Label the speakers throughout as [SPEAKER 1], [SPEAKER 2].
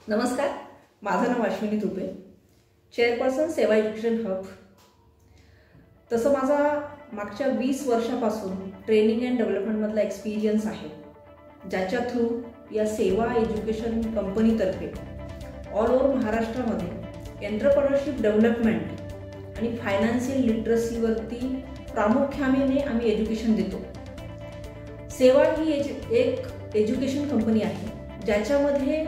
[SPEAKER 1] नमस्कार, माझं नाव अश्विनी तुपे, चेअरपर्सन सेवा एज्युकेशन हब। तसं माझा मागच्या 20 वर्षापासून ट्रेनिंग अँड डेव्हलपमेंटमधला एक्सपिरियन्स आहे, ज्याच्या थ्रू या सेवा एज्युकेशन कंपनीतर्फे ऑल ओव्हर महाराष्ट्रामध्ये एंटरप्रेन्योरशिप डेव्हलपमेंट आणि फायनान्शियल लिटरसीवरती प्रामुख्याने आम्ही एज्युकेशन देतो। सेवा ही एक एज्युकेशन कंपनी आहे, ज्याच्यामध्ये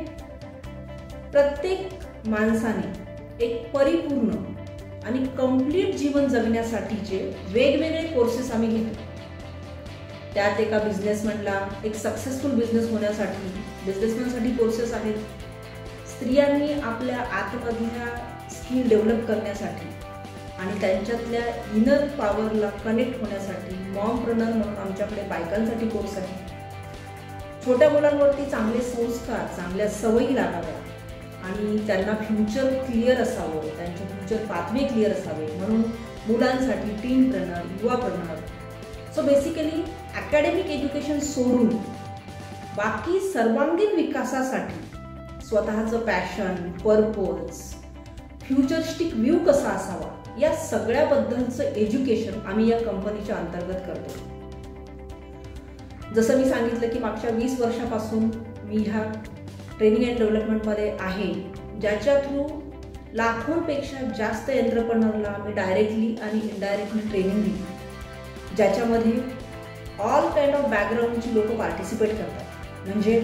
[SPEAKER 1] प्रत्येक माणसाने एक परिपूर्ण आणि कंप्लीट जीवन जगण्यासाठीचे वेगवेगळे कोर्सेस आम्ही घेतो। त्यात एका बिझनेसमॅनला एक सक्सेसफुल बिझनेस होण्यासाठी बिझनेसमॅनसाठी कोर्सेस आहेत, स्त्रियांनी आपल्या आतमधल्या स्किल डेव्हलप करण्यासाठी आणि त्यांच्यातल्या इनर पॉवरला कनेक्ट होण्यासाठी मॉमप्रेन्योर म्हणून आमच्याकडे बायकांसाठी कोर्स आहे। छोट्या मुलांवरती चांगले संस्कार, चांगल्या सवयी लागाव्या आणि त्यांना फ्युचर क्लिअर असावं, त्यांचे फ्युचर पाथवे क्लिअर असावे म्हणून मुलांसाठी टीनप्रेन्योर, युवाप्रेन्योर। सो बेसिकली अकॅडमिक एज्युकेशन सोडून बाकी सर्वांगीण विकासासाठी स्वतःचं पॅशन, पर्पज, फ्युचरिस्टिक व्ह्यू कसा असावा या सगळ्याबद्दलचं एज्युकेशन आम्ही या कंपनीच्या अंतर्गत करतो। जसं मी सांगितलं की मागच्या 20 वर्षापासून मी ह्या ट्रेनिंग अँड डेव्हलपमेंटमध्ये आहे, ज्याच्या थ्रू लाखोंपेक्षा जास्त एंटरप्रेन्योरला मी डायरेक्टली आणि इनडायरेक्टली ट्रेनिंग दिली, ज्याच्यामध्ये ऑल काइंड ऑफ बॅकग्राऊंडची लोक पार्टिसिपेट करतात। म्हणजे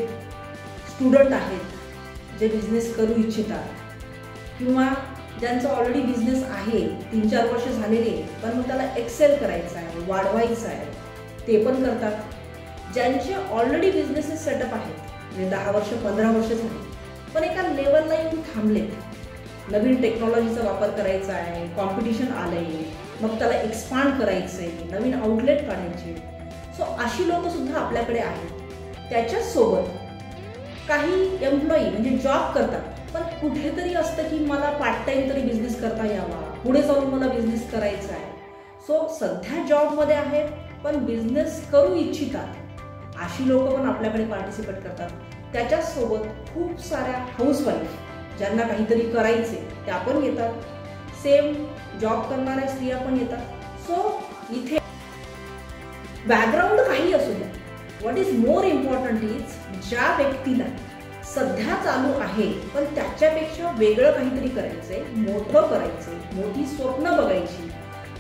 [SPEAKER 1] स्टुडंट आहेत जे बिझनेस करू इच्छितात किंवा ज्यांचं ऑलरेडी बिझनेस आहे, 3-4 वर्ष झालेले पण मग त्याला एक्सेल करायचं आहे, वाढवायचं आहे, ते पण करतात। ज्यांचे ऑलरेडी बिझनेसेस सेटअप आहेत, म्हणजे 10 वर्ष 15 वर्ष झाली पण एका लेवलला येऊन थांबलेत, नवीन टेक्नॉलॉजीचा वापर करायचा आहे, कॉम्पिटिशन आलंय, मग त्याला एक्सपांड करायचंय, नवीन आउटलेट काढायचे। सो अशी लोक सुद्धा आपल्याकडे आहेत। त्याच्यासोबत काही एम्प्लॉई म्हणजे जॉब करतात पण कुठेतरी असतं की मला पार्ट टाइम तरी बिझनेस करता यावा, पुढे जाऊन मला बिझनेस करायचा आहे। सो सध्या जॉबमध्ये आहेत पण बिझनेस करू इच्छितात, अशी लोक पण आपल्याकडे पार्टिसिपेट करतात। त्याच्यासोबत खूप साऱ्या हाऊसवाईफ ज्यांना काहीतरी करायचे त्या पण येतात, सेम जॉब करणाऱ्या स्त्रिया पण येतात। सो इथे बॅकग्राऊंड काही असू द्या, what is more important is ज्या व्यक्तीला सध्या चालू आहे पण त्याच्यापेक्षा वेगळं काहीतरी करायचंय, मोठं करायचंय, मोठी स्वप्न बघायची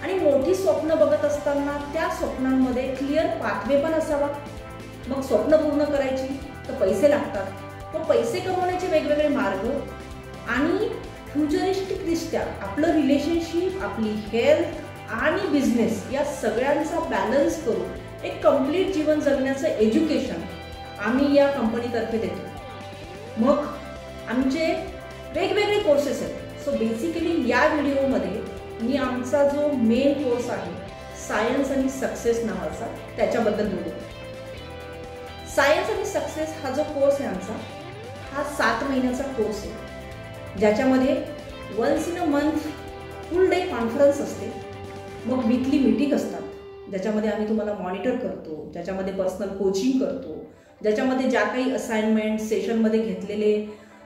[SPEAKER 1] आणि मोठी स्वप्न बघत असताना त्या स्वप्नांमध्ये क्लिअर पाथवे पण असावा। मग स्वप्न पूर्ण करायची तर पैसे लागतात, तो पैसे कमवण्याचे वेगवेगळे मार्ग आणि फ्युचरिस्टिक दृष्ट्या आपलं रिलेशनशिप, आपली हेल्थ आणि बिझनेस या सगळ्यांचा बॅलन्स करून एक कंप्लीट जीवन जगण्याचं एज्युकेशन आम्ही या कंपनीतर्फे देतो। मग आमचे वेगवेगळे कोर्सेस आहेत। सो बेसिकली या व्हिडिओमध्ये मी आमचा जो मेन कोर्स आहे सायन्स आणि सक्सेस नावाचा त्याच्याबद्दल बोलू। सायन्स आणि सक्सेस हा जो कोर्स आहे आमचा, हा 7 महिन्याचा कोर्स आहे, ज्याच्यामध्ये once in a month full day conference असते, मग वीकली मीटिंग असतात, ज्याच्यामध्ये आम्ही तुम्हाला मॉनिटर करतो, ज्याच्यामध्ये पर्सनल कोचिंग करतो, ज्याच्यामध्ये ज्या काही असाइनमेंट सेशनमध्ये घेतलेले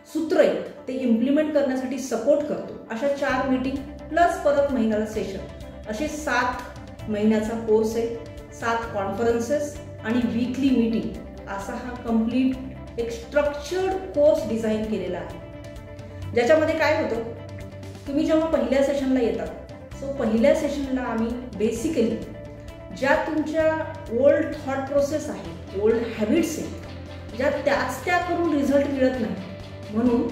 [SPEAKER 1] सूत्र आहेत ते इम्प्लिमेंट करण्यासाठी सपोर्ट करतो। अशा 4 मीटिंग प्लस परत महिन्याला सेशन, असे 7 महिन्याचा कोर्स आहे, 7 कॉन्फरन्सेस आणि वीकली मीटिंग असा हा कंप्लीट एक स्ट्रक्चर्ड कोर्स डिझाईन केलेला आहे। ज्याच्यामध्ये काय होतं, तुम्ही जेव्हा पहिल्या सेशनला येतात, सो पहिल्या सेशनला आम्ही बेसिकली ज्या तुमच्या ओल्ड थॉट प्रोसेस आहे, ओल्ड हॅबिट्स आहेत, ज्या त्या करून रिझल्ट मिळत नाही, म्हणून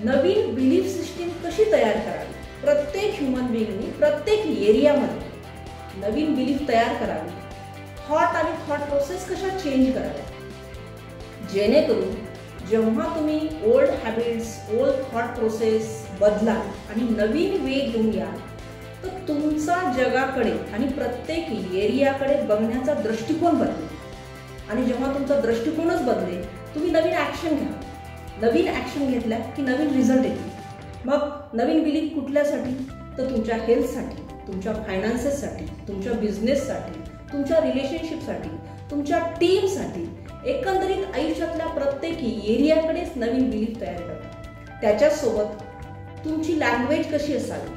[SPEAKER 1] नवीन बिलीफ सिस्टीम कशी तयार करावी, प्रत्येक ह्युमन बिईंगनी प्रत्येक एरियामध्ये नवीन बिलीफ तयार करावी, थॉट आणि थॉट प्रोसेस कशा चेंज कराव्या, जेणेकरून जेव्हा तुम्ही old habits, old thought process बदला आणि नवीन वे घेऊन या, तर तुमचा जगाकडे आणि प्रत्येक एरियाकडे बघण्याचा दृष्टिकोन बदलेल आणि जेव्हा तुमचा दृष्टिकोनच बदलेल, तुम्ही नवीन ॲक्शन घ्या, नवीन ॲक्शन घेतल्या की नवीन रिझल्ट येतील। मग नवीन बिलीफ कुठल्यासाठी, तर तुमच्या हेल्थसाठी, तुमच्या फायनान्सेससाठी, तुमच्या बिझनेससाठी, तुमच्या रिलेशनशिपसाठी, तुमच्या टीमसाठी एकंदरीत आयुष्यातल्या प्रत्येक एरियाकडेच नवीन बिलीफ तयार करतात. त्याच्यासोबत तुमची लँग्वेज कशी असावी,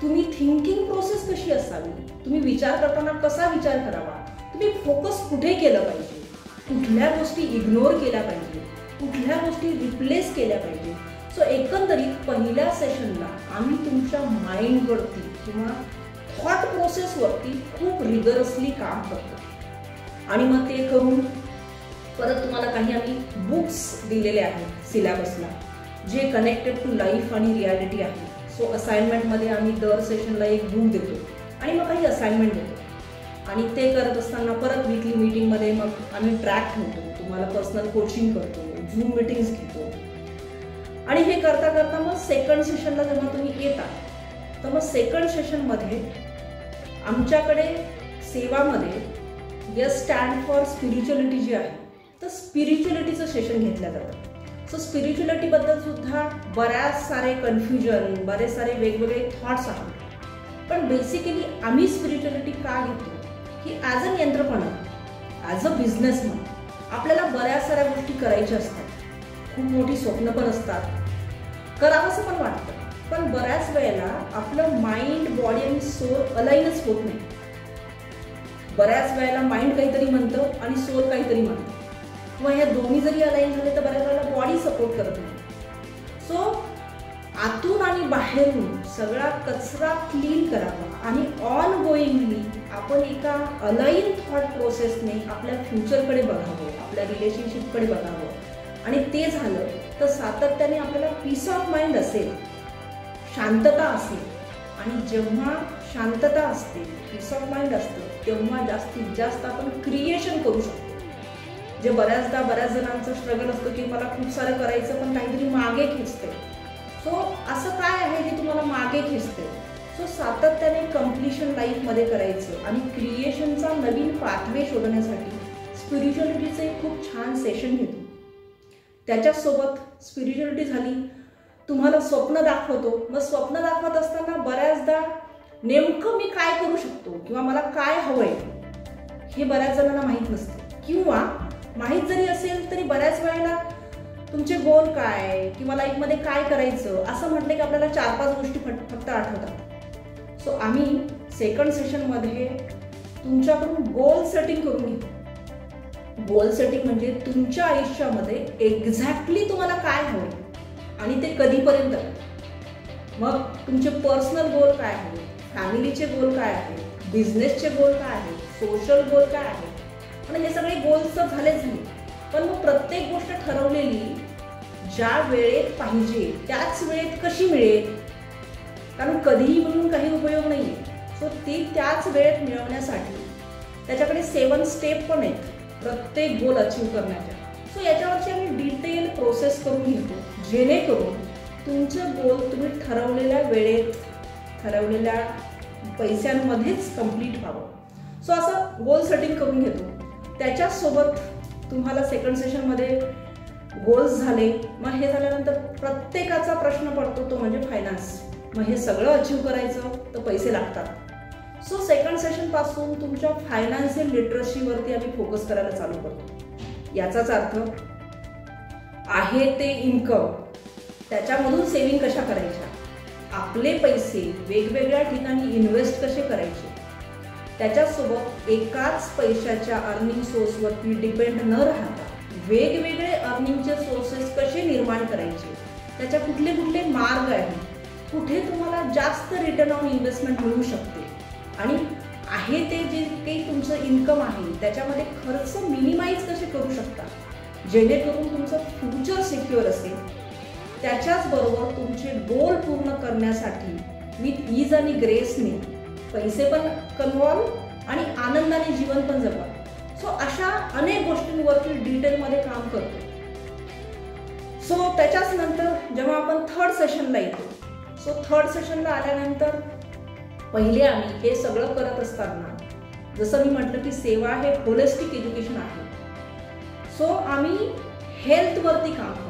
[SPEAKER 1] तुम्ही थिंकिंग प्रोसेस कशी असावी, तुम्ही विचार करताना कसा विचार करावा, तुम्ही फोकस कुठे केलं पाहिजे, कुठल्या गोष्टी इग्नोर केल्या पाहिजे, कुठल्या गोष्टी रिप्लेस केल्या पाहिजे. सो एकंदरीत पहिल्या सेशनला आम्ही तुमच्या माइंडवरती किंवा थॉट प्रोसेसवरती खूप रिगरसली काम करतो. आणि मग ते करून परत तुम्हाला काही आम्ही बुक्स दिलेले आहेत सिलेबसला, जे कनेक्टेड टू लाईफ आणि रियालिटी आहे. सो असाइनमेंटमध्ये आम्ही दर सेशनला एक बुक देतो आणि मग काही असाइनमेंट देतो. आणि ते करत असताना परत वीकली मीटिंगमध्ये मग आम्ही ट्रॅक ठेवतो, तुम्हाला पर्सनल कोचिंग करतो, झूम मीटिंग्स घेतो. आणि हे करता करता मग सेकंड सेशनला जेव्हा तुम्ही येता तर मग सेकंड सेशनमध्ये आमच्याकडे सेवामध्ये यस स्टँड फॉर स्पिरिच्युअलिटी जी आहे तर स्पिरिच्युअलिटीचं सेशन घेतलं जातं. सो स्पिरिच्युअलिटीबद्दल सुद्धा बऱ्याच सारे कन्फ्युजन, बरेच सारे वेगवेगळे थॉट्स आहेत. पण बेसिकली आम्ही स्पिरिच्युअलिटी का घेतो की as an entrepreneur, as a businessman आपल्याला बऱ्याच साऱ्या गोष्टी करायच्या असतात, खूप मोठी स्वप्न पण असतात, करावंसं पण वाटतं. पण बऱ्याच वेळेला आपलं माइंड, बॉडी आणि सोल अलाइनच होत नाही. बऱ्याच वेळेला माइंड काहीतरी म्हणतं आणि सोल काहीतरी म्हणतं, किंवा ह्या दोन्ही जरी अलाइन झाले तर बऱ्याच वेळेला बॉडी सपोर्ट करत नाही. सो आतून आणि बाहेरून सगळा कचरा क्लीन करावा आणि ऑन गोईंगली आपण एका अलाइन थॉट प्रोसेसने आपल्या फ्युचरकडे बघावं, आपल्या रिलेशनशिपकडे बघावं. आणि ते झालं तर सातत्याने आपल्याला पीस ऑफ माइंड असेल, शांतता असेल. आणि जेव्हा शांतता असते, पीस ऑफ माइंड असतं, तेव्हा जास्तीत जास्त आपण क्रिएशन करू शकतो. जे बऱ्याच जणांचं स्ट्रगल असतं की मला खूप सारं करायचं पण काहीतरी मागे खेचते. सो असं काय आहे जे तुम्हाला मागे खेचते? सो सातत्याने कम्प्लिशन लाईफमध्ये करायचं आणि क्रिएशनचा नवीन पाथवे शोधण्यासाठी स्पिरिच्युअलिटीचे खूप छान सेशन घेतो. त्याच्यासोबत स्पिरिच्युअलिटी झाली, तुम्हाला स्वप्न दाखवतो. मग स्वप्न दाखवत असताना बऱ्याचदा नेमकं मी काय करू शकतो किंवा मला काय हवंय हे बऱ्याच जणांना माहीत नसतं, किंवा माहीत जरी असेल तरी बऱ्याच वेळेला तुमचे गोल काय किंवा लाईफमध्ये काय करायचं असं म्हटलं की आपल्याला 4-5 गोष्टी फक्त आठवतात. सो आम्ही सेकंड सेशनमध्ये तुमच्याकडून गोल सेटिंग करून घेतो. गोल सेटिंग म्हणजे तुमच्या आयुष्यामध्ये एक्झॅक्टली तुम्हाला काय हवं आणि ते कधीपर्यंत. मग तुमचे पर्सनल गोल काय आहे, फॅमिलीचे गोल काय आहे, बिझनेसचे गोल काय आहे, सोशल गोल काय आहे. पण हे सगळे गोल्स तर झालेच नाही, पण मग प्रत्येक गोष्ट ठरवलेली ज्या वेळेत पाहिजे त्याच वेळेत कशी मिळेल, कारण कधीही म्हणून काही उपयोग नाही आहे. सो ती त्याच वेळेत मिळवण्यासाठी त्याच्याकडे 7 स्टेप पण आहेत प्रत्येक गोल अचीव करण्याच्या. सो याच्यावरची आम्ही डिटेल प्रोसेस करून घेतो, जेणेकरून तुमचं गोल तुम्ही ठरवलेल्या वेळेत, ठरवलेल्या पैशांमध्येच कंप्लीट व्हावं. सो असं गोल सेटिंग करून घेतो. त्याच्यासोबत तुम्हाला सेकंड सेशनमध्ये गोल्स झाले. मग हे झाल्यानंतर प्रत्येकाचा प्रश्न पडतो तो म्हणजे फायनान्स. मग हे सगळं अचीव करायचं तर पैसे लागतात. सो सेकंड सेशनपासून तुमच्या फायनान्शियल लिटरसीवरती आम्ही फोकस करायला चालू करतो. याचाच अर्थ आहे ते इन्कम, त्याच्यामधून सेव्हिंग कशा करायच्या, आपले पैसे वेगवेगळ्या ठिकाणी इन्व्हेस्ट कसे करायचे, त्याच्यासोबत एकाच पैशाच्या अर्निंग सोर्सवरती डिपेंड न राहता वेगवेगळे अर्निंगचे सोर्सेस कसे निर्माण करायचे, त्याच्या कुठले कुठले मार्ग आहेत, कुठे तुम्हाला जास्त रिटर्न ऑन इन्व्हेस्टमेंट मिळू शकते आणि आहे ते जे काही तुमचं इन्कम आहे त्याच्यामध्ये खर्च मिनिमाइज कसे करू शकता जेणेकरून तुमचं फ्युचर सिक्युअर असेल. त्याच्याचबरोबर तुमचे गोल पूर्ण करण्यासाठी विथ ईज आणि ग्रेसने पैसे पण कमवाल आणि आनंदाने जीवन पण जगवाल. सो अशा अनेक गोष्टींवरती डिटेलमध्ये काम करतो. सो त्याच्याच नंतर जेव्हा आपण थर्ड सेशनला येतो, सो थर्ड सेशनला आल्यानंतर पहिले आम्ही हे सगळं करत असताना जसं मी म्हटलं की सेवा हे होलिस्टिक एज्युकेशन आहे. सो आम्ही हेल्थवरती काम करतो.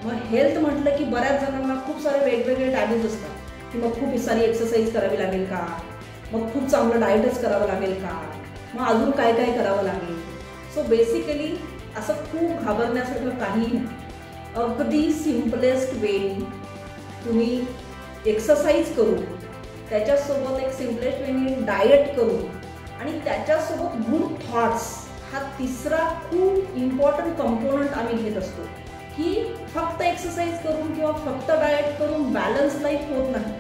[SPEAKER 1] मग हेल्थ म्हटलं की बऱ्याच जणांना खूप सारे वेगवेगळे टॅबूज असतात की मग खूप सारी एक्सरसाइज करावी लागेल का, मग खूप चांगलं डाएटच करावं लागेल का, मग अजून काय काय करावं लागेल. सो बेसिकली असं खूप घाबरण्यासारखं काही नाही. अगदी सिम्पलेस्ट वेनी तुम्ही एक्सरसाइज करून, त्याच्यासोबत एक सिम्पलेस्ट वेनी डाएट करून आणि त्याच्यासोबत गुड थॉट्स हा तिसरा खूप इम्पॉर्टंट कंपोनंट आम्ही घेत असतो. की फक्त एक्सरसाइज करून किंवा फक्त डाएट करून बॅलन्स लाईफ होत नाही.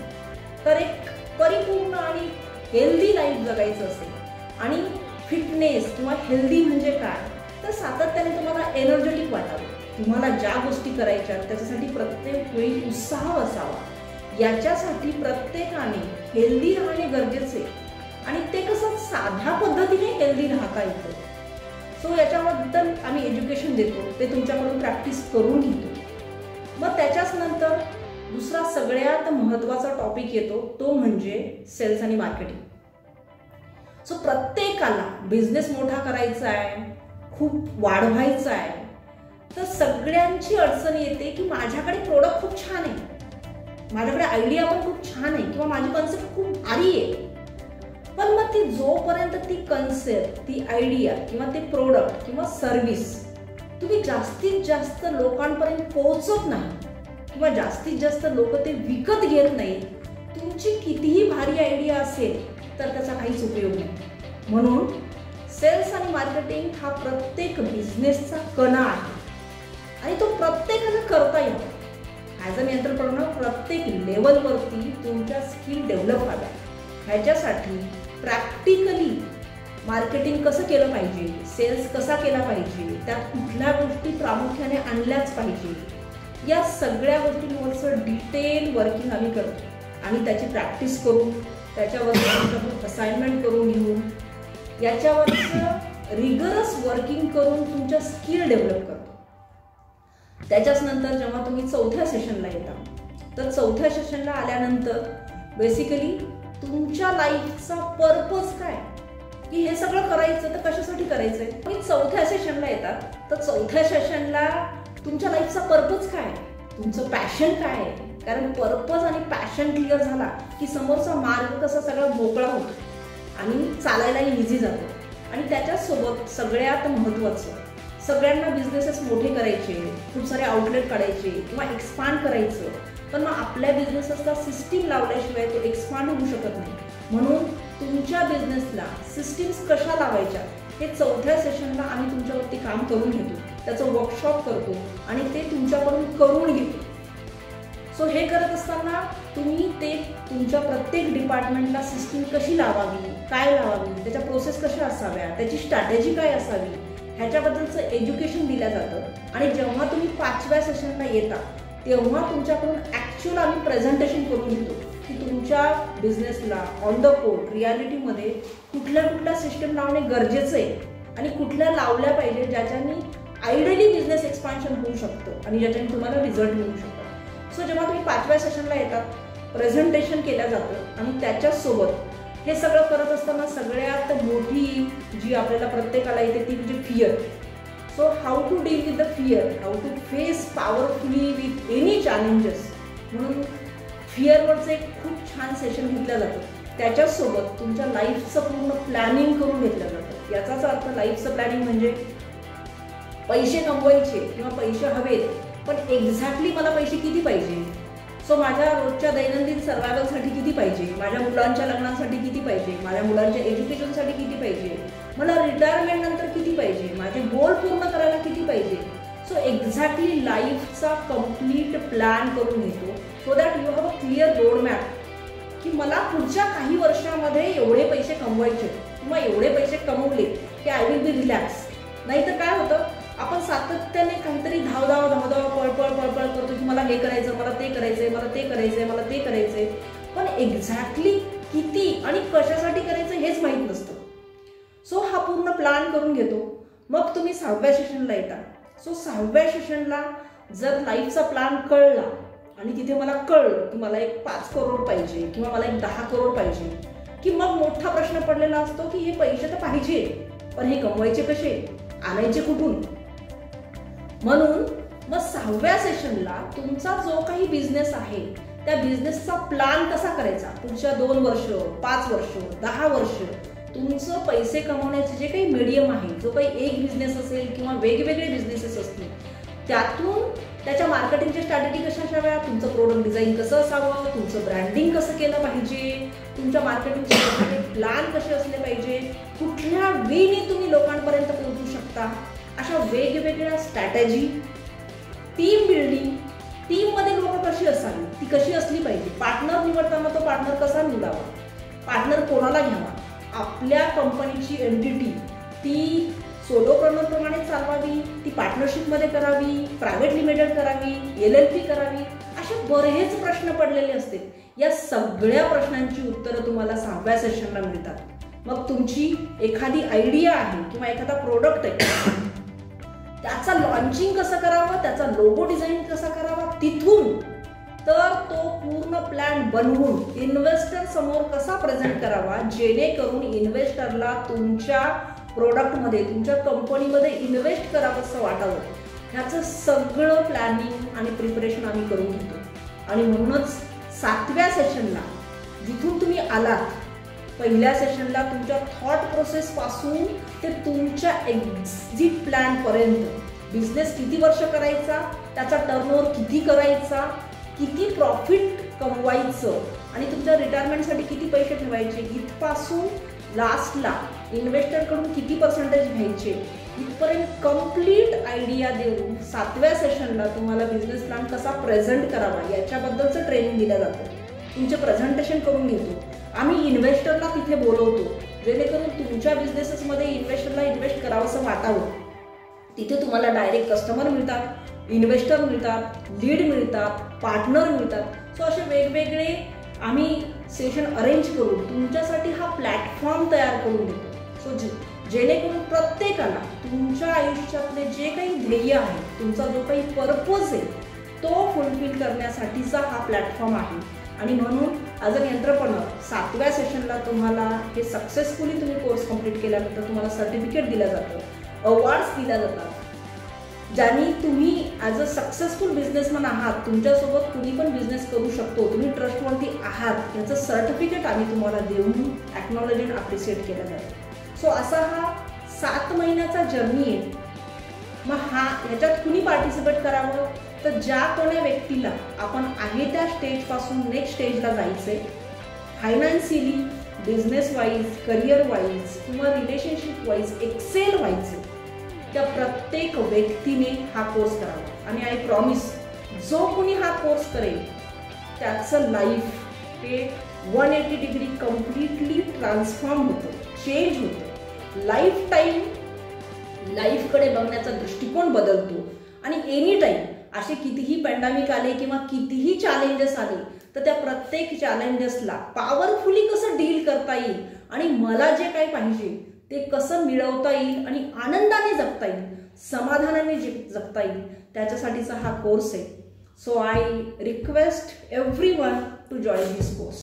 [SPEAKER 1] तर एक परिपूर्ण आणि हेल्दी लाईफ जगायचं असेल आणि फिटनेस किंवा हेल्दी म्हणजे काय, तर सातत्याने तुम्हाला एनर्जेटिक वाटावं, तुम्हाला ज्या गोष्टी करायच्या त्याच्यासाठी प्रत्येक वेळी उत्साह असावा. याच्यासाठी प्रत्येकाने हेल्दी राहणे गरजेचे आणि ते कसं साध्या पद्धतीने हेल्दी राहता येतं. सो याच्याबद्दल आम्ही एज्युकेशन देतो, ते तुमच्याकडून प्रॅक्टिस करून घेतो. मग त्याच्याच नंतर दुसरा सगळ्यात महत्त्वाचा टॉपिक येतो, तो म्हणजे सेल्स आणि मार्केटिंग. सो प्रत्येकाला बिझनेस मोठा करायचा आहे, खूप वाढवायचा आहे, तर सगळ्यांची अडचण येते की माझ्याकडे प्रोडक्ट खूप छान आहे, माझ्याकडे आयडिया पण खूप छान आहे किंवा माझी कन्सेप्ट खूप भारी आहे. पण मग ती जोपर्यंत ती कन्सेप्ट, ती आयडिया किंवा ते प्रोडक्ट किंवा सर्व्हिस तुम्ही जास्तीत जास्त लोकांपर्यंत पोहोचत नाही किंवा जास्तीत जास्त लोक ते विकत घेत नाही, तुमची कितीही भारी आयडिया असेल तर त्याचा काहीच उपयोग नाही. म्हणून सेल्स आणि मार्केटिंग हा प्रत्येक बिझनेसचा कणा आहे आणि तो प्रत्येकाला करता येतो. ॲज अन एंटरप्रेन्योर प्रत्येक लेवलवरती तुमच्या स्किल डेव्हलप व्हाव्या. ह्याच्यासाठी प्रॅक्टिकली मार्केटिंग कसं केलं पाहिजे, सेल्स कसा केला पाहिजे, त्यात कुठल्या गोष्टी प्रामुख्याने आणल्याच पाहिजे, या सगळ्या गोष्टींवरचं डिटेल वर्किंग आम्ही करतो आणि त्याची प्रॅक्टिस करून, त्याच्यावर असाइनमेंट करून घेऊन, याच्यावरचं रिगरस वर्किंग करून तुमच्या स्किल डेव्हलप करतो. त्याच्याच नंतर जेव्हा तुम्ही चौथ्या सेशनला येता, तर चौथ्या सेशनला आल्यानंतर बेसिकली तुमच्या लाईफचा पर्पज काय, की हे सगळं करायचं तर कशासाठी करायचंय. तुम्ही चौथ्या सेशनला येतात, तर चौथ्या सेशनला तुमच्या लाईफचा पर्पज काय, तुमचं पॅशन काय आहे. कारण पर्पज आणि पॅशन क्लिअर झाला की समोरचा मार्ग कसा सगळा मोकळा होतो आणि चालायलाही इझी जातो. आणि त्याच्यासोबत सगळ्यात महत्त्वाचं, सगळ्यांना बिझनेसेस मोठे करायचे, खूप सारे आउटलेट काढायचे किंवा एक्सपांड करायचं, पण मग आपल्या बिझनेसला सिस्टीम लावल्याशिवाय तो एक्सपांड होऊ शकत नाही. म्हणून तुमच्या बिझनेसला सिस्टीम्स कशा लावायच्या हे चौथ्या सेशनला आम्ही तुमच्यावरती काम करून घेतो, त्याचं वर्कशॉप करतो आणि ते तुमच्याकडून करून घेतो. सो हे करत असताना तुम्ही ते तुमच्या प्रत्येक डिपार्टमेंटला सिस्टीम कशी लावावी, काय लावावी, त्याच्या प्रोसेस कशा असाव्या, त्याची स्ट्रॅटेजी काय असावी, ह्याच्याबद्दलचं एज्युकेशन दिलं जातं. आणि जेव्हा तुम्ही 5व्या सेशनला येता तेव्हा तुमच्याकडून ॲक्च्युअल आम्ही प्रेझेंटेशन करून घेतो की तुमच्या बिझनेसला ऑन द स्पॉट रियालिटीमध्ये कुठल्या कुठल्या सिस्टम लावणे गरजेचं आहे आणि कुठल्या लावल्या पाहिजे ज्याच्याने आयडियली बिझनेस एक्सपान्शन होऊ शकतं आणि ज्याच्याने तुम्हाला रिझल्ट मिळू शकतो. सो जेव्हा तुम्ही 5व्या सेशनला येतात, प्रेझेंटेशन केलं जातं आणि त्याच्यासोबत हे सगळं करत असताना सगळ्यात मोठी जी आपल्याला प्रत्येकाला येते ती म्हणजे fear. So how to deal with the fear, how to face powerfully with any challenges, म्हणून फिअरवरचं एक खूप छान सेशन घेतलं जातं. त्याच्यासोबत तुमच्या लाईफचं पूर्ण प्लॅनिंग करून घेतलं जातं. याचाच अर्थ लाईफचं प्लॅनिंग म्हणजे पैसे कमवायचे किंवा पैसे हवेत, पण एक्झॅक्टली मला पैसे किती पाहिजे. सो माझ्या रोजच्या दैनंदिन सर्वायवलसाठी किती पाहिजे, माझ्या मुलांच्या लग्नासाठी किती पाहिजे, माझ्या मुलांच्या एज्युकेशनसाठी किती पाहिजे, मला रिटायरमेंट नंतर किती पाहिजे, माझे गोल पूर्ण करायला किती पाहिजे. सो एक्झॅक्टली लाईफचा कम्प्लीट प्लॅन करून घेतो so that you have a clear road map की मला पुढच्या काही वर्षामध्ये एवढे पैसे कमवायचे किंवा एवढे पैसे कमवले की आय विल बी रिलॅक्स. नाहीतर काय होतं, आपण सातत्याने काहीतरी धावधाव पळपळ करतो की मला हे करायचं, मला ते करायचंय, मला ते करायचंय, मला ते करायचंय, पण एक्झॅक्टली किती आणि कशासाठी करायचं हेच माहीत नसतं. सो हा पूर्ण प्लॅन करून घेतो. मग तुम्ही 6व्या सेशनला येता. सो 6व्या सेशनला जर लाईफचा प्लॅन कळला आणि तिथे मला कळलं की मला एक 5 करोड पाहिजे किंवा मला एक 10 करोड पाहिजे, की मग मोठा प्रश्न पडलेला असतो की हे पैसे तर पाहिजे, पण हे कमवायचे कसे, आणायचे कुठून. म्हणून मग 6व्या सेशनला तुमचा जो काही बिझनेस आहे त्या बिझनेसचा प्लॅन कसा करायचा, पुढच्या 2 वर्ष, 5 वर्ष, 10 वर्ष तुमचं पैसे कमवण्याचे जे काही मीडियम आहे, जो काही एक बिझनेस असेल किंवा वेगवेगळे बिझनेसेस असतील, त्यातून त्याच्या मार्केटिंगच्या स्ट्रॅटेजी कशा असाव्या, तुमचं प्रोडक्ट डिझाईन कसं असावं, तुमचं ब्रँडिंग कसं केलं पाहिजे, तुमच्या मार्केटिंगचे प्लॅन कसे असले पाहिजे, कुठल्या वेने तुम्ही लोकांपर्यंत पोहोचू शकता, अशा वेगवेगळ्या स्ट्रॅटेजी, टीम बिल्डिंग, टीममध्ये लोक कशी असावी, ती कशी असली पाहिजे, पार्टनर निवडताना तो पार्टनर कसा निवडावा, पार्टनर कोणाला घ्यावा, आपल्या कंपनीची एंटिटी ती सोलोप्रेन्योरप्रमाणे चालवावी, ती पार्टनरशिपमध्ये करावी, प्रायव्हेट लिमिटेड करावी, LLP करावी, असे बरेच प्रश्न पडलेले असते. या सगळ्या प्रश्नांची उत्तरं तुम्हाला 6व्या सेशनला मिळतात. मग तुमची एखादी आयडिया आहे किंवा एखादा प्रोडक्ट आहे, त्याचा लॉन्चिंग कसं करावं, त्याचा लोगो डिझाईन कसा करावा, तिथून तर तो पूर्ण प्लॅन बनवून इन्व्हेस्टर समोर कसा प्रेझेंट करावा, जेणेकरून इन्व्हेस्टरला तुमच्या प्रोडक्टमध्ये, तुमच्या कंपनीमध्ये इन्व्हेस्ट करावं असं वाटावं, ह्याचं सगळं प्लॅनिंग आणि प्रिपरेशन आम्ही करून घेतो. आणि म्हणूनच 7व्या सेशनला जिथून तुम्ही आलात, पहिल्या सेशनला तुमच्या थॉट प्रोसेस पासून ते तुमच्या एक्झिट प्लॅन पर्यंत, बिझनेस किती वर्ष करायचा, त्याचा टर्नओव्हर किती करायचा, किती प्रॉफिट कमवायचं आणि तुमच्या रिटायरमेंटसाठी किती पैसे ठेवायचे, इथपासून लास्टला इन्व्हेस्टरकडून किती पर्सेंटेज घ्यायचे, इथपर्यंत कम्प्लीट आयडिया देऊन 7व्या सेशनला तुम्हाला बिझनेस प्लॅन कसा प्रेझेंट करावा याच्याबद्दलचं ट्रेनिंग दिलं जातं. तुमचे प्रेझेंटेशन करून घेतो आम्ही, इन्व्हेस्टरला तिथे बोलवतो, जेणेकरून तुमच्या बिझनेसेसमध्ये इन्व्हेस्टरला इन्व्हेस्ट करावंसं वाटावं. तिथे तुम्हाला डायरेक्ट कस्टमर मिळतात, इन्व्हेस्टर मिळतात, लीड मिळतात, पार्टनर मिळतात. सो असे वेगवेगळे आम्ही सेशन अरेंज करून तुमच्यासाठी हा प्लॅटफॉर्म तयार करून देतो. सो जेणेकरून प्रत्येकाला तुमच्या आयुष्यातले जे काही ध्येय आहे, तुमचा जो काही पर्पज आहे, तो फुलफिल करण्यासाठीचा हा प्लॅटफॉर्म आहे. आणि म्हणून ॲज अन एंटरप्रेन्योर 7व्या सेशनला तुम्हाला हे सक्सेसफुली तुम्ही कोर्स कंप्लीट केल्यानंतर तुम्हाला सर्टिफिकेट दिलं जातं, अवॉर्ड्स दिल्या जातात, ज्यांनी तुम्ही ॲज अ सक्सेसफुल बिझनेसमॅन आहात, तुमच्यासोबत कुणी पण बिझनेस करू शकतो, तुम्ही ट्रस्टवरती आहात, याचं सर्टिफिकेट आम्ही तुम्हाला देऊन ॲक्नॉलेज अँड अप्रिशिएट केलं जातं. सो असा हा 7 महिन्याचा जर्नी आहे. मग ह्याच्यात कुणी पार्टिसिपेट करावं, तर ज्या कोण्या व्यक्तीला आपण आहे त्या स्टेजपासून नेक्स्ट स्टेजला जायचं आहे, financially, business wise, career wise किंवा रिलेशनशिप वाईज एक्सेल व्हायचं, त्या प्रत्येक व्यक्तीने हा कोर्स करावा. आणि आय प्रॉमिस, जो कोणी हा कोर्स करेल त्याचं लाईफ हे 180 डिग्री कम्प्लिटली ट्रान्सफॉर्म होतं, चेंज होतं. लाईफ टाईम लाईफकडे बघण्याचा दृष्टिकोन बदलतो. आणि एनी टाईम असे कितीही पॅन्डेमिक आले किंवा कितीही चॅलेंजेस आले, तर त्या प्रत्येक चॅलेंजेसला पॉवरफुली कसं डील करता येईल आणि मला जे काही पाहिजे ते कसं मिळवता येईल आणि आनंदाने जगता येईल, समाधानाने जगता येईल, त्याच्यासाठीचा हा कोर्स आहे. So I request everyone to join this course.